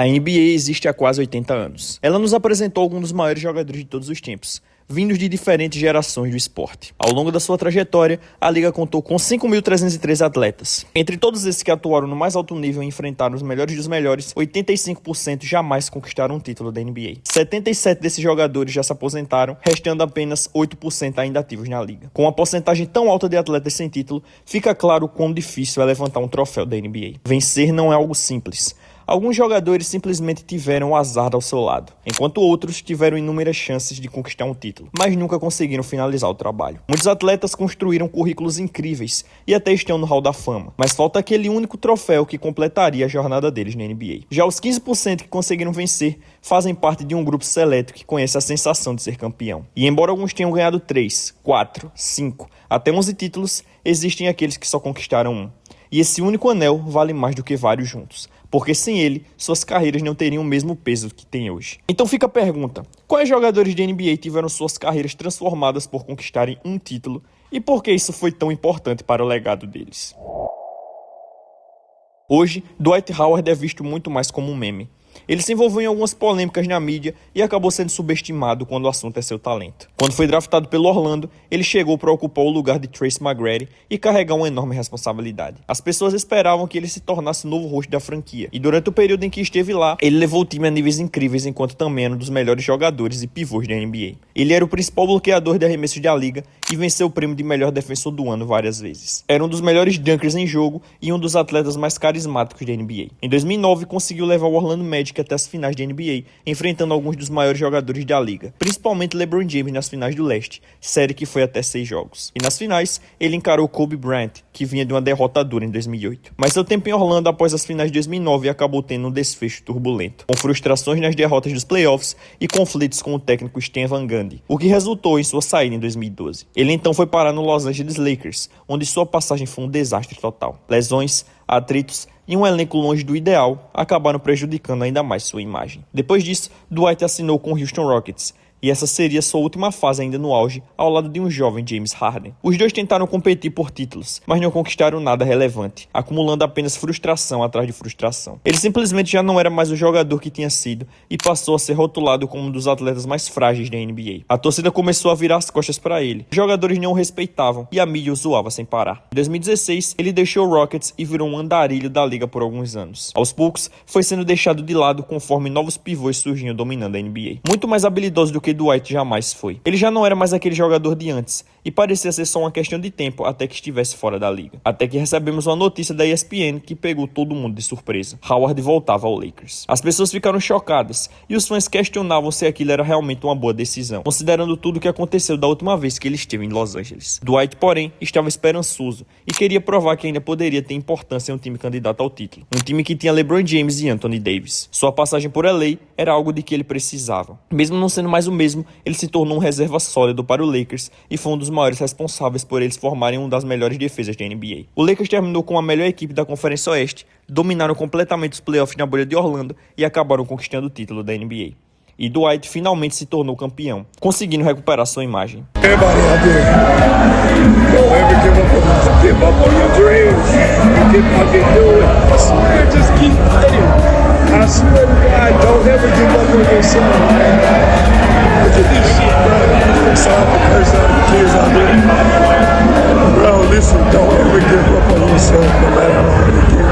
A NBA existe há quase 80 anos. Ela nos apresentou alguns dos maiores jogadores de todos os tempos, vindos de diferentes gerações do esporte. Ao longo da sua trajetória, a liga contou com 5.303 atletas. Entre todos esses que atuaram no mais alto nível e enfrentaram os melhores dos melhores, 85% jamais conquistaram um título da NBA. 77 desses jogadores já se aposentaram, restando apenas 8% ainda ativos na liga. Com uma porcentagem tão alta de atletas sem título, fica claro o quão difícil é levantar um troféu da NBA. Vencer não é algo simples. Alguns jogadores simplesmente tiveram o azar ao seu lado, enquanto outros tiveram inúmeras chances de conquistar um título, mas nunca conseguiram finalizar o trabalho. Muitos atletas construíram currículos incríveis e até estão no Hall da Fama, mas falta aquele único troféu que completaria a jornada deles na NBA. Já os 15% que conseguiram vencer fazem parte de um grupo seleto que conhece a sensação de ser campeão. E embora alguns tenham ganhado 3, 4, 5, até 11 títulos, existem aqueles que só conquistaram um. E esse único anel vale mais do que vários juntos, porque sem ele, suas carreiras não teriam o mesmo peso que tem hoje. Então fica a pergunta, quais jogadores de NBA tiveram suas carreiras transformadas por conquistarem um título e por que isso foi tão importante para o legado deles? Hoje, Dwight Howard é visto muito mais como um meme. Ele se envolveu em algumas polêmicas na mídia e acabou sendo subestimado quando o assunto é seu talento. Quando foi draftado pelo Orlando, ele chegou para ocupar o lugar de Tracy McGrady e carregar uma enorme responsabilidade. As pessoas esperavam que ele se tornasse o novo rosto da franquia, e durante o período em que esteve lá, ele levou o time a níveis incríveis enquanto também era um dos melhores jogadores e pivôs da NBA. Ele era o principal bloqueador de arremessos da liga e venceu o prêmio de melhor defensor do ano várias vezes. Era um dos melhores dunkers em jogo e um dos atletas mais carismáticos da NBA. Em 2009, conseguiu levar o Orlando Magic até as finais da NBA, enfrentando alguns dos maiores jogadores da liga, principalmente LeBron James nas finais do leste, série que foi até 6 jogos. E nas finais, ele encarou Kobe Bryant, que vinha de uma derrota dura em 2008. Mas seu tempo em Orlando após as finais de 2009 acabou tendo um desfecho turbulento, com frustrações nas derrotas dos playoffs e conflitos com o técnico Stan Van Gundy, o que resultou em sua saída em 2012. Ele então foi parar no Los Angeles Lakers, onde sua passagem foi um desastre total. Lesões, atritos e um elenco longe do ideal acabaram prejudicando ainda mais sua imagem. Depois disso, Dwight assinou com o Houston Rockets, e essa seria sua última fase ainda no auge, ao lado de um jovem James Harden. Os dois tentaram competir por títulos, mas não conquistaram nada relevante, acumulando apenas frustração atrás de frustração. Ele simplesmente já não era mais o jogador que tinha sido e passou a ser rotulado como um dos atletas mais frágeis da NBA. A torcida começou a virar as costas para ele. Os jogadores não o respeitavam e a mídia o zoava sem parar. Em 2016, ele deixou o Rockets e virou um andarilho da liga por alguns anos. Aos poucos, foi sendo deixado de lado conforme novos pivôs surgiam dominando a NBA. Muito mais habilidoso do que Dwight jamais foi. Ele já não era mais aquele jogador de antes e parecia ser só uma questão de tempo até que estivesse fora da liga. Até que recebemos uma notícia da ESPN que pegou todo mundo de surpresa. Howard voltava ao Lakers. As pessoas ficaram chocadas e os fãs questionavam se aquilo era realmente uma boa decisão, considerando tudo o que aconteceu da última vez que ele esteve em Los Angeles. Dwight, porém, estava esperançoso e queria provar que ainda poderia ter importância em um time candidato ao título. Um time que tinha LeBron James e Anthony Davis. Sua passagem por LA era algo de que ele precisava. Mesmo não sendo mais o mesmo, ele se tornou um reserva sólido para o Lakers e foi um dos maiores responsáveis por eles formarem uma das melhores defesas da NBA. O Lakers terminou com a melhor equipe da Conferência Oeste, dominaram completamente os playoffs na bolha de Orlando e acabaram conquistando o título da NBA. E Dwight finalmente se tornou campeão, conseguindo recuperar sua imagem. Everybody out there, don't ever give up on your dreams. You can do it. I swear, just keep fighting. I swear to God, don't ever give up on yourself. Look at this shit, bro. Sorry for cursing out the kids out there. Bro, listen, don't ever give up on yourself, no matter how hard it gets.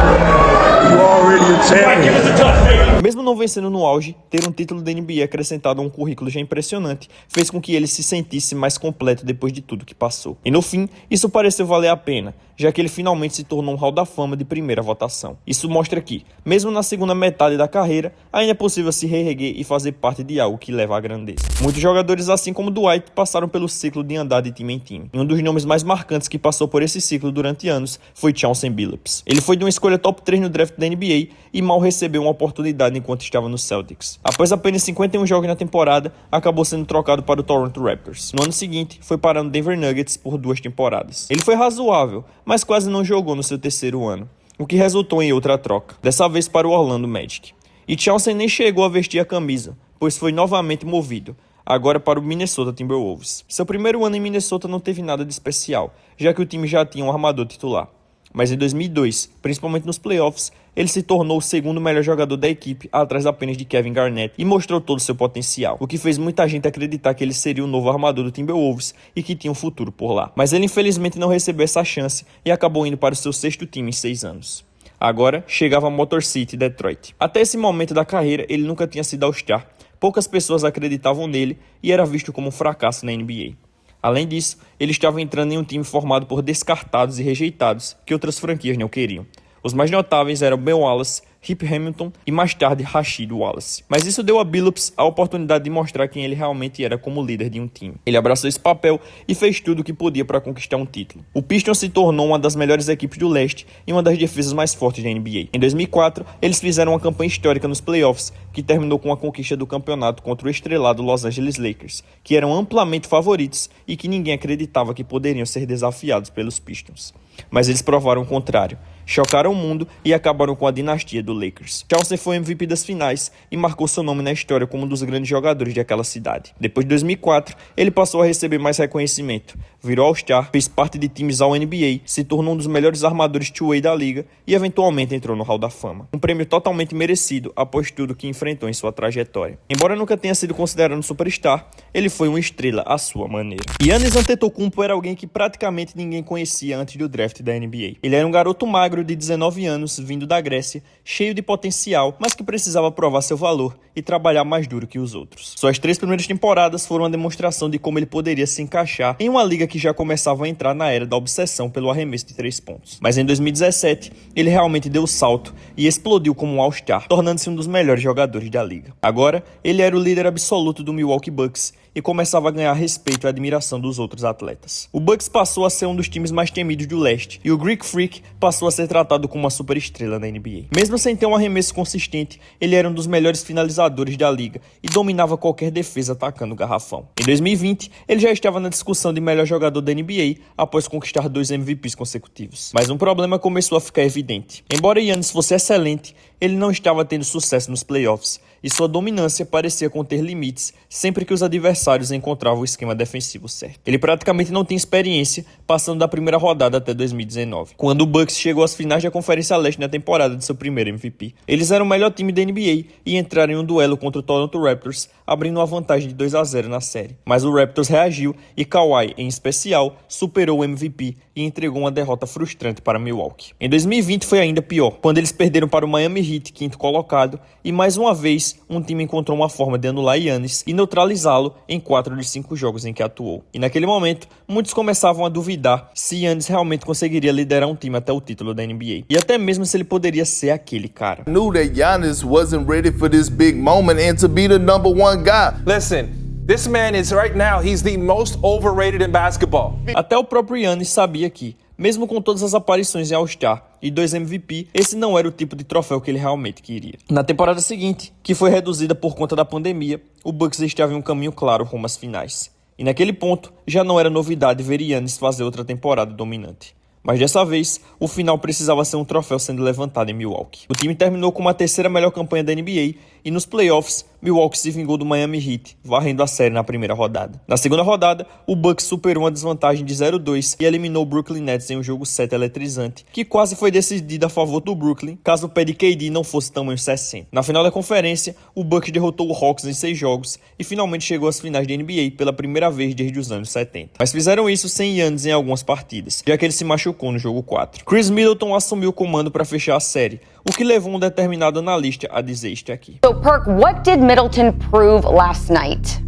You already a champion. Mesmo não vencendo no auge, ter um título da NBA acrescentado a um currículo já impressionante fez com que ele se sentisse mais completo depois de tudo que passou. E no fim, isso pareceu valer a pena, já que ele finalmente se tornou um Hall da Fama de primeira votação. Isso mostra que, mesmo na segunda metade da carreira, ainda é possível se reerguer e fazer parte de algo que leva à grandeza. Muitos jogadores, assim como Dwight, passaram pelo ciclo de andar de time em time. E um dos nomes mais marcantes que passou por esse ciclo durante anos foi Chauncey Billups. Ele foi de uma escolha top 3 no draft da NBA e mal recebeu uma oportunidade enquanto estava no Celtics. Após apenas 51 jogos na temporada, acabou sendo trocado para o Toronto Raptors. No ano seguinte, foi parar no Denver Nuggets por 2 temporadas. Ele foi razoável, mas quase não jogou no seu terceiro ano, o que resultou em outra troca, dessa vez para o Orlando Magic. E Chauncey nem chegou a vestir a camisa, pois foi novamente movido, agora para o Minnesota Timberwolves. Seu primeiro ano em Minnesota não teve nada de especial, já que o time já tinha um armador titular. Mas em 2002, principalmente nos playoffs, ele se tornou o segundo melhor jogador da equipe, atrás apenas de Kevin Garnett, e mostrou todo o seu potencial, o que fez muita gente acreditar que ele seria o novo armador do Timberwolves e que tinha um futuro por lá. Mas ele infelizmente não recebeu essa chance e acabou indo para o seu 6º time em 6 anos. Agora chegava a Motor City, Detroit. Até esse momento da carreira, ele nunca tinha sido All-Star, poucas pessoas acreditavam nele e era visto como um fracasso na NBA. Além disso, ele estava entrando em um time formado por descartados e rejeitados que outras franquias não queriam. Os mais notáveis eram Ben Wallace, Rip Hamilton e mais tarde Rasheed Wallace. Mas isso deu a Billups a oportunidade de mostrar quem ele realmente era como líder de um time. Ele abraçou esse papel e fez tudo o que podia para conquistar um título. O Pistons se tornou uma das melhores equipes do leste e uma das defesas mais fortes da NBA. Em 2004, eles fizeram uma campanha histórica nos playoffs que terminou com a conquista do campeonato contra o estrelado Los Angeles Lakers, que eram amplamente favoritos e que ninguém acreditava que poderiam ser desafiados pelos Pistons. Mas eles provaram o contrário. Chocaram o mundo e acabaram com a dinastia do Lakers. Chauncey foi MVP das finais e marcou seu nome na história como um dos grandes jogadores daquela cidade. Depois de 2004, ele passou a receber mais reconhecimento, virou All-Star, fez parte de times All-NBA, se tornou um dos melhores armadores two-way da liga e eventualmente entrou no Hall da Fama. Um prêmio totalmente merecido após tudo que enfrentou em sua trajetória. Embora nunca tenha sido considerado um superstar, ele foi uma estrela à sua maneira. Giannis Antetokounmpo era alguém que praticamente ninguém conhecia antes do draft da NBA. Ele era um garoto magro de 19 anos, vindo da Grécia, cheio de potencial, mas que precisava provar seu valor e trabalhar mais duro que os outros. Suas 3 primeiras temporadas foram uma demonstração de como ele poderia se encaixar em uma liga que já começava a entrar na era da obsessão pelo arremesso de 3 pontos. Mas em 2017, ele realmente deu o salto e explodiu como um All-Star, tornando-se um dos melhores jogadores da liga. Agora, ele era o líder absoluto do Milwaukee Bucks e começava a ganhar respeito e admiração dos outros atletas. O Bucks passou a ser um dos times mais temidos do leste e o Greek Freak passou a ser tratado como uma superestrela na NBA. Mesmo sem ter um arremesso consistente, ele era um dos melhores finalizadores da liga e dominava qualquer defesa atacando o garrafão. Em 2020, ele já estava na discussão de melhor jogador da NBA após conquistar 2 MVPs consecutivos. Mas um problema começou a ficar evidente. Embora Giannis fosse excelente, ele não estava tendo sucesso nos playoffs e sua dominância parecia conter limites sempre que os adversários encontravam o esquema defensivo certo. Ele praticamente não tinha experiência, passando da primeira rodada até 2019, quando o Bucks chegou às finais da Conferência Leste na temporada de seu primeiro MVP. Eles eram o melhor time da NBA e entraram em um duelo contra o Toronto Raptors, abrindo uma vantagem de 2-0 na série. Mas o Raptors reagiu e Kawhi, em especial, superou o MVP e entregou uma derrota frustrante para Milwaukee. Em 2020 foi ainda pior, quando eles perderam para o Miami Heat, 5º colocado, e mais uma vez um time encontrou uma forma de anular Giannis e neutralizá-lo em 4 dos 5 jogos em que atuou. E naquele momento, muitos começavam a duvidar se Giannis realmente conseguiria liderar um time até o título da NBA. E até mesmo se ele poderia ser aquele cara. I knew that Giannis wasn't ready for this big moment and to be the number 1 guy. Listen, this man is right now, he's the most overrated in basketball. Até o próprio Giannis sabia que, mesmo com todas as aparições em All-Star e 2 MVP, esse não era o tipo de troféu que ele realmente queria. Na temporada seguinte, que foi reduzida por conta da pandemia, o Bucks estava em um caminho claro rumo às finais. E naquele ponto, já não era novidade ver Giannis fazer outra temporada dominante. Mas dessa vez, o final precisava ser um troféu sendo levantado em Milwaukee. O time terminou com uma 3ª melhor campanha da NBA e nos playoffs, Milwaukee se vingou do Miami Heat, varrendo a série na primeira rodada. Na segunda rodada, o Bucks superou uma desvantagem de 0-2 e eliminou o Brooklyn Nets em um jogo 7 eletrizante, que quase foi decidido a favor do Brooklyn, caso o pé de KD não fosse tamanho 60. Na final da conferência, o Bucks derrotou o Hawks em 6 jogos e finalmente chegou às finais da NBA pela primeira vez desde os anos 70. Mas fizeram isso sem Giannis em algumas partidas, já que ele se machucou no jogo 4. Chris Middleton assumiu o comando para fechar a série, o que levou um determinado analista a dizer isto aqui. So, Perk, what did Middleton prove last night?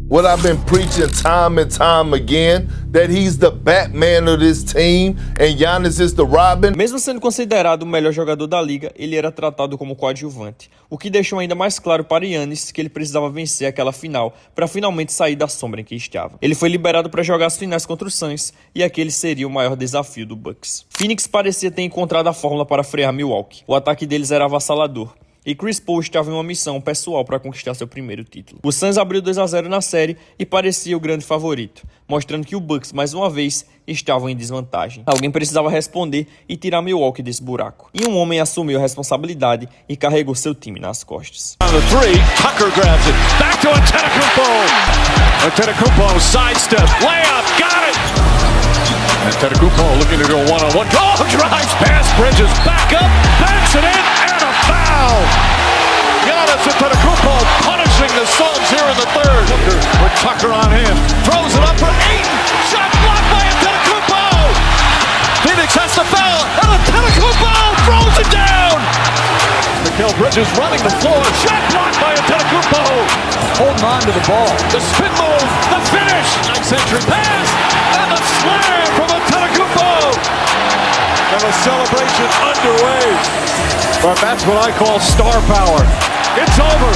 What I've been preaching time and time again, that he's the Batman of this team and Giannis is the Robin. Mesmo sendo considerado o melhor jogador da liga, ele era tratado como coadjuvante, o que deixou ainda mais claro para Giannis que ele precisava vencer aquela final para finalmente sair da sombra em que estava. Ele foi liberado para jogar as finais contra o Suns e aquele seria o maior desafio do Bucks. Phoenix parecia ter encontrado a fórmula para frear Milwaukee. O ataque deles era avassalador e Chris Paul estava em uma missão pessoal para conquistar seu primeiro título. O Suns abriu 2-0 na série e parecia o grande favorito, mostrando que o Bucks, mais uma vez, estavam em desvantagem. Alguém precisava responder e tirar Milwaukee desse buraco. E um homem assumiu a responsabilidade e carregou seu time nas costas. On the 3, Tucker grabs it. Back to Antetokounmpo. Antetokounmpo sidestep, layup, got it! Antetokounmpo looking to go one-on-one. Oh, drives past Bridges, back up, banks it in, and a foul! Giannis Antetokounmpo punishing the Suns here in the third. With Tucker on him, throws it up for Ayton. Shot blocked by Antetokounmpo. Phoenix has the foul, and Antetokounmpo throws it down. Mikal Bridges running the floor. Shot blocked by Antetokounmpo. Holding on to the ball. The spin move, the finish. Nice entry pass, and the slam from Antetokounmpo. And a celebration underway. But that's what I call star power. It's over.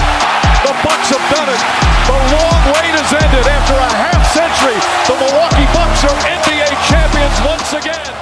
The Bucks have done it. The long wait has ended. After a half century, the Milwaukee Bucks are NBA champions once again.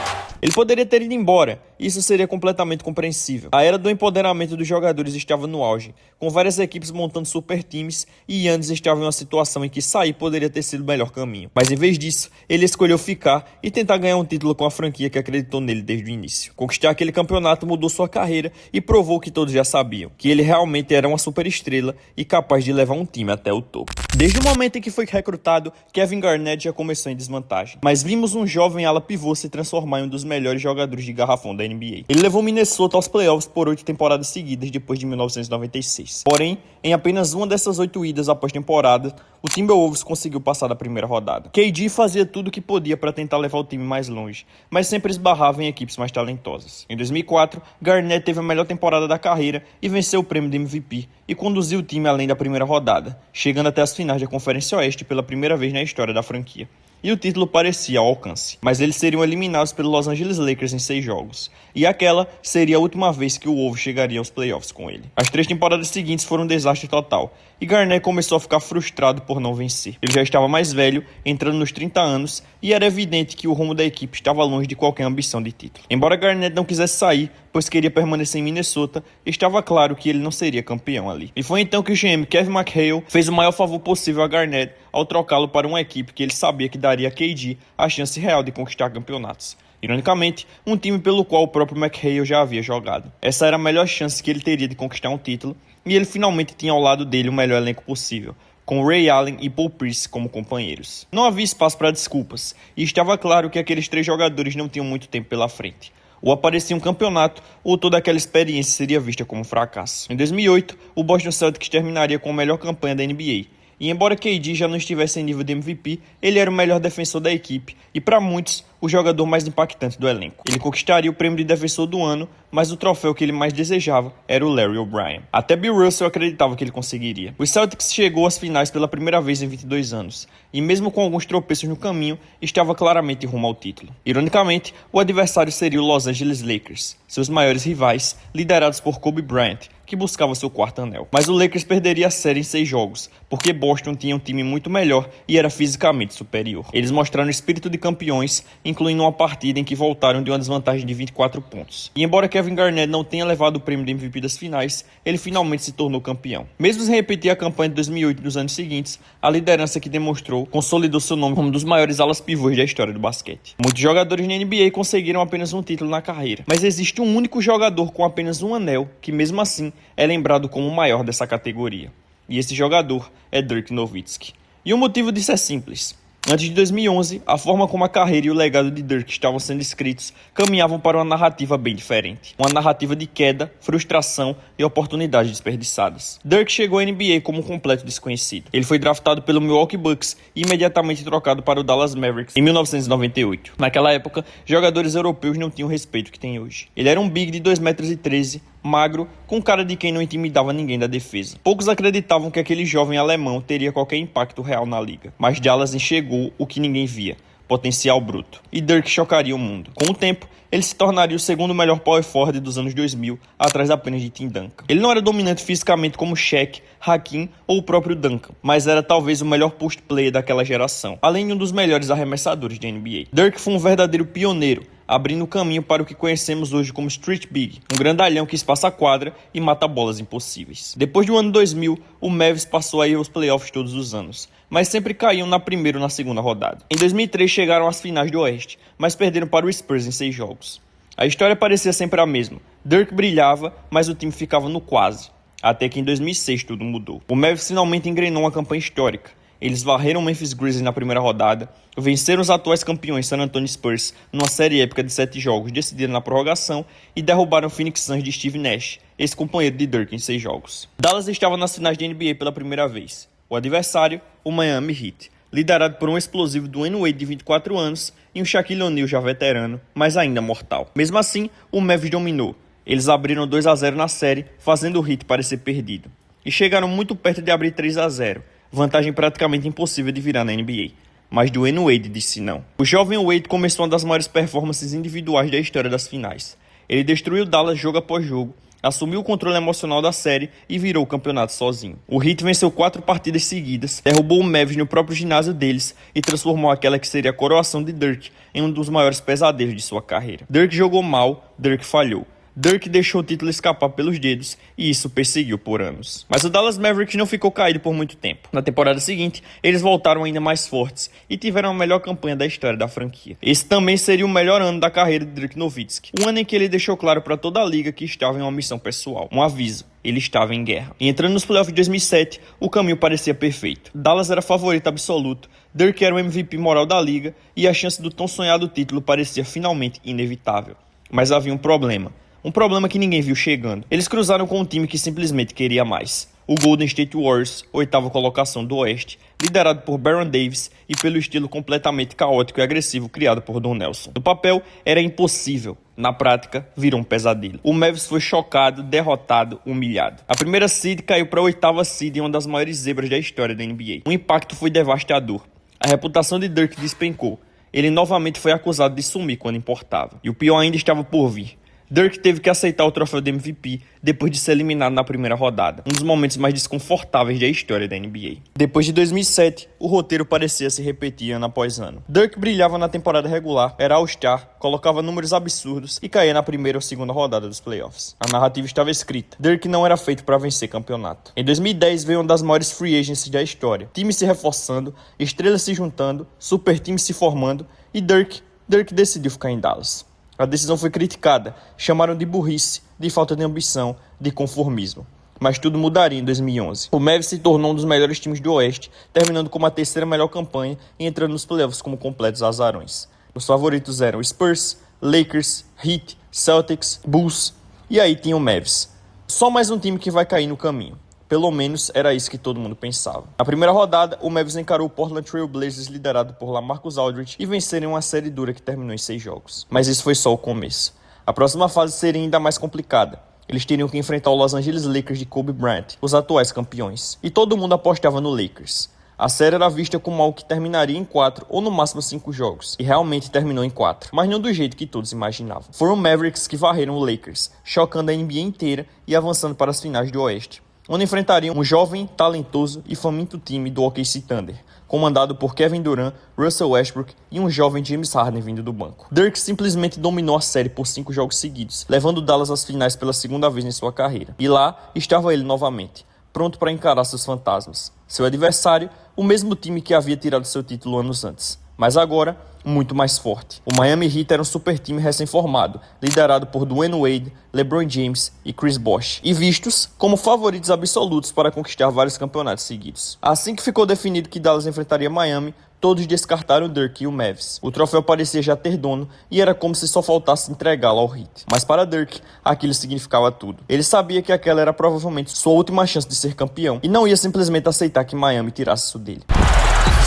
Ele poderia ter ido embora, e isso seria completamente compreensível. A era do empoderamento dos jogadores estava no auge, com várias equipes montando super times, e Giannis estava em uma situação em que sair poderia ter sido o melhor caminho. Mas em vez disso, ele escolheu ficar e tentar ganhar um título com a franquia que acreditou nele desde o início. Conquistar aquele campeonato mudou sua carreira e provou que todos já sabiam, que ele realmente era uma superestrela e capaz de levar um time até o topo. Desde o momento em que foi recrutado, Kevin Garnett já começou em desvantagem, mas vimos um jovem ala pivô se transformar em um dos melhores jogadores de garrafão da NBA. Ele levou Minnesota aos playoffs por 8 temporadas seguidas depois de 1996. Porém, em apenas uma dessas 8 idas após temporada, o Timberwolves conseguiu passar da primeira rodada. KD fazia tudo o que podia para tentar levar o time mais longe, mas sempre esbarrava em equipes mais talentosas. Em 2004, Garnett teve a melhor temporada da carreira e venceu o prêmio de MVP e conduziu o time além da primeira rodada, chegando até as finais da Conferência Oeste pela primeira vez na história da franquia. E o título parecia ao alcance, mas eles seriam eliminados pelo Los Angeles Lakers em 6 jogos, e aquela seria a última vez que o Wolves chegaria aos playoffs com ele. As 3 temporadas seguintes foram um desastre total, e Garnett começou a ficar frustrado por não vencer. Ele já estava mais velho, entrando nos 30 anos, e era evidente que o rumo da equipe estava longe de qualquer ambição de título. Embora Garnett não quisesse sair, pois queria permanecer em Minnesota, estava claro que ele não seria campeão ali. E foi então que o GM Kevin McHale fez o maior favor possível a Garnett ao trocá-lo para uma equipe que ele sabia que daria a KD a chance real de conquistar campeonatos. Ironicamente, um time pelo qual o próprio McHale já havia jogado. Essa era a melhor chance que ele teria de conquistar um título, e ele finalmente tinha ao lado dele o melhor elenco possível, com Ray Allen e Paul Pierce como companheiros. Não havia espaço para desculpas, e estava claro que aqueles 3 jogadores não tinham muito tempo pela frente. Ou aparecia um campeonato, ou toda aquela experiência seria vista como um fracasso. Em 2008, o Boston Celtics terminaria com a melhor campanha da NBA. E embora KD já não estivesse em nível de MVP, ele era o melhor defensor da equipe e, para muitos, o jogador mais impactante do elenco. Ele conquistaria o prêmio de defensor do ano, mas o troféu que ele mais desejava era o Larry O'Brien. Até Bill Russell acreditava que ele conseguiria. O Celtics chegou às finais pela primeira vez em 22 anos, e mesmo com alguns tropeços no caminho, estava claramente rumo ao título. Ironicamente, o adversário seria o Los Angeles Lakers, seus maiores rivais, liderados por Kobe Bryant, que buscava seu 4º anel. Mas o Lakers perderia a série em 6 jogos, porque Boston tinha um time muito melhor e era fisicamente superior. Eles mostraram espírito de campeões, incluindo uma partida em que voltaram de uma desvantagem de 24 pontos. E embora Kevin Garnett não tenha levado o prêmio de MVP das finais, ele finalmente se tornou campeão. Mesmo sem repetir a campanha de 2008 nos anos seguintes, a liderança que demonstrou consolidou seu nome como um dos maiores alas pivôs da história do basquete. Muitos jogadores na NBA conseguiram apenas um título na carreira, mas existe um único jogador com apenas um anel que, mesmo assim, é lembrado como o maior dessa categoria. E esse jogador é Dirk Nowitzki. E o motivo disso é simples. Antes de 2011, a forma como a carreira e o legado de Dirk estavam sendo escritos caminhavam para uma narrativa bem diferente. Uma narrativa de queda, frustração e oportunidades desperdiçadas. Dirk chegou à NBA como um completo desconhecido. Ele foi draftado pelo Milwaukee Bucks e imediatamente trocado para o Dallas Mavericks em 1998. Naquela época, jogadores europeus não tinham o respeito que tem hoje. Ele era um big de 2,13 m, magro, com cara de quem não intimidava ninguém da defesa. Poucos acreditavam que aquele jovem alemão teria qualquer impacto real na liga, mas Dallas enxergou o que ninguém via: potencial bruto. E Dirk chocaria o mundo. Com o tempo, ele se tornaria o segundo melhor power forward dos anos 2000, atrás apenas de Tim Duncan. Ele não era dominante fisicamente como Shaq, Hakim ou o próprio Duncan, mas era talvez o melhor post player daquela geração, além de um dos melhores arremessadores da NBA. Dirk foi um verdadeiro pioneiro, abrindo o caminho para o que conhecemos hoje como Street Big, um grandalhão que espaça a quadra e mata bolas impossíveis. Depois do ano 2000, o Mavs passou a ir aos playoffs todos os anos, mas sempre caíam na primeira ou na segunda rodada. Em 2003 chegaram às finais do Oeste, mas perderam para o Spurs em 6 jogos. A história parecia sempre a mesma. Dirk brilhava, mas o time ficava no quase. Até que em 2006 tudo mudou. O Mavs finalmente engrenou uma campanha histórica. Eles varreram o Memphis Grizzlies na primeira rodada, venceram os atuais campeões San Antonio Spurs numa série épica de 7 jogos decidida na prorrogação e derrubaram o Phoenix Suns de Steve Nash, ex-companheiro de Dirk em 6 jogos. Dallas estava nas finais de NBA pela primeira vez. O adversário, o Miami Heat, liderado por um explosivo Dwyane Wade de 24 anos e um Shaquille O'Neal já veterano, mas ainda mortal. Mesmo assim, o Mavis dominou. Eles abriram 2-0 na série, fazendo o Heat parecer perdido. E chegaram muito perto de abrir 3-0, vantagem praticamente impossível de virar na NBA. Mas Dwyane Wade disse não. O jovem Wade começou uma das maiores performances individuais da história das finais. Ele destruiu Dallas jogo após jogo, assumiu o controle emocional da série e virou o campeonato sozinho. O Heat venceu 4 partidas seguidas, derrubou o Mavis no próprio ginásio deles e transformou aquela que seria a coroação de Dirk em um dos maiores pesadelos de sua carreira. Dirk jogou mal, Dirk falhou. Dirk deixou o título escapar pelos dedos e isso perseguiu por anos. Mas o Dallas Mavericks não ficou caído por muito tempo. Na temporada seguinte, eles voltaram ainda mais fortes e tiveram a melhor campanha da história da franquia. Esse também seria o melhor ano da carreira de Dirk Nowitzki, um ano em que ele deixou claro para toda a liga que estava em uma missão pessoal, um aviso. Ele estava em guerra. E entrando nos playoffs de 2007, o caminho parecia perfeito. Dallas era favorito absoluto, Dirk era o MVP moral da liga e a chance do tão sonhado título parecia finalmente inevitável. Mas havia um problema. Um problema que ninguém viu chegando. Eles cruzaram com um time que simplesmente queria mais. O Golden State Warriors, 8ª colocação do Oeste, liderado por Baron Davis e pelo estilo completamente caótico e agressivo criado por Don Nelson. No papel, era impossível. Na prática, virou um pesadelo. O Mavis foi chocado, derrotado, humilhado. A primeira seed caiu para a 8ª seed em uma das maiores zebras da história da NBA. O impacto foi devastador. A reputação de Dirk despencou. Ele novamente foi acusado de sumir quando importava. E o pior ainda estava por vir. Dirk teve que aceitar o troféu de MVP depois de ser eliminado na primeira rodada, um dos momentos mais desconfortáveis da história da NBA. Depois de 2007, o roteiro parecia se repetir ano após ano. Dirk brilhava na temporada regular, era All-Star, colocava números absurdos e caía na primeira ou segunda rodada dos playoffs. A narrativa estava escrita. Dirk não era feito para vencer campeonato. Em 2010 veio uma das maiores free agencies da história. Times se reforçando, estrelas se juntando, super times se formando e Dirk decidiu ficar em Dallas. A decisão foi criticada, chamaram de burrice, de falta de ambição, de conformismo. Mas tudo mudaria em 2011. O Mavs se tornou um dos melhores times do Oeste, terminando como a 3ª melhor campanha e entrando nos playoffs como completos azarões. Os favoritos eram Spurs, Lakers, Heat, Celtics, Bulls e aí tinha o Mavs. Só mais um time que vai cair no caminho. Pelo menos era isso que todo mundo pensava. Na primeira rodada, o Mavs encarou o Portland Trail Blazers liderado por LaMarcus Aldridge e venceram uma série dura que terminou em 6 jogos. Mas isso foi só o começo. A próxima fase seria ainda mais complicada. Eles teriam que enfrentar o Los Angeles Lakers de Kobe Bryant, os atuais campeões. E todo mundo apostava no Lakers. A série era vista como algo que terminaria em 4 ou no máximo 5 jogos. E realmente terminou em 4, mas não do jeito que todos imaginavam. Foram Mavericks que varreram o Lakers, chocando a NBA inteira e avançando para as finais do Oeste, onde enfrentariam um jovem, talentoso e faminto time do OKC Thunder, comandado por Kevin Durant, Russell Westbrook e um jovem James Harden vindo do banco. Dirk simplesmente dominou a série por 5 jogos seguidos, levando Dallas às finais pela segunda vez em sua carreira. E lá estava ele novamente, pronto para encarar seus fantasmas. Seu adversário, o mesmo time que havia tirado seu título anos antes, mas agora muito mais forte. O Miami Heat era um super time recém-formado, liderado por Dwyane Wade, LeBron James e Chris Bosh, e vistos como favoritos absolutos para conquistar vários campeonatos seguidos. Assim que ficou definido que Dallas enfrentaria Miami, todos descartaram Dirk e o Mavs. O troféu parecia já ter dono e era como se só faltasse entregá-lo ao Heat. Mas para Dirk, aquilo significava tudo. Ele sabia que aquela era provavelmente sua última chance de ser campeão e não ia simplesmente aceitar que Miami tirasse isso dele.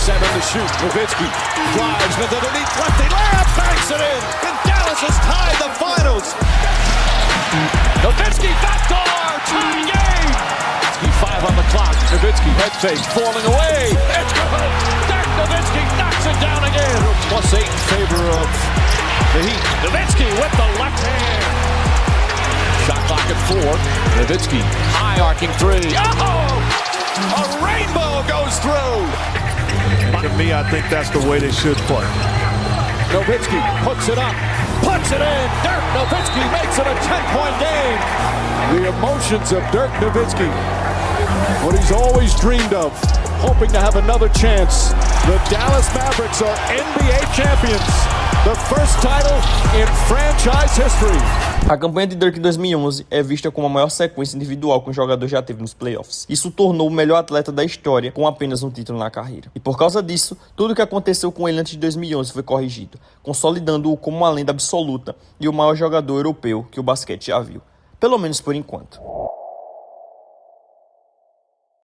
7 to shoot. Nowitzki drives with it underneath lefty layup, banks it in. And Dallas has tied the finals. Nowitzki backdoor, tie game. 5 on the clock. Nowitzki head fake, falling away. It's good. Dirk Nowitzki knocks it down again. +8 in favor of the Heat. Nowitzki with the left hand. Shot clock at 4. Nowitzki high arcing 3. Oh! A rainbow goes through. To me, I think that's the way they should play. Nowitzki hooks it up, puts it in. Dirk Nowitzki makes it a 10-point game. The emotions of Dirk Nowitzki, what he's always dreamed of, hoping to have another chance. The Dallas Mavericks are NBA champions. the first title in franchise history. A campanha de Dirk em 2011 é vista como a maior sequência individual que um jogador já teve nos playoffs. Isso tornou o melhor atleta da história com apenas um título na carreira. E por causa disso, tudo o que aconteceu com ele antes de 2011 foi corrigido, consolidando-o como uma lenda absoluta e o maior jogador europeu que o basquete já viu. Pelo menos por enquanto.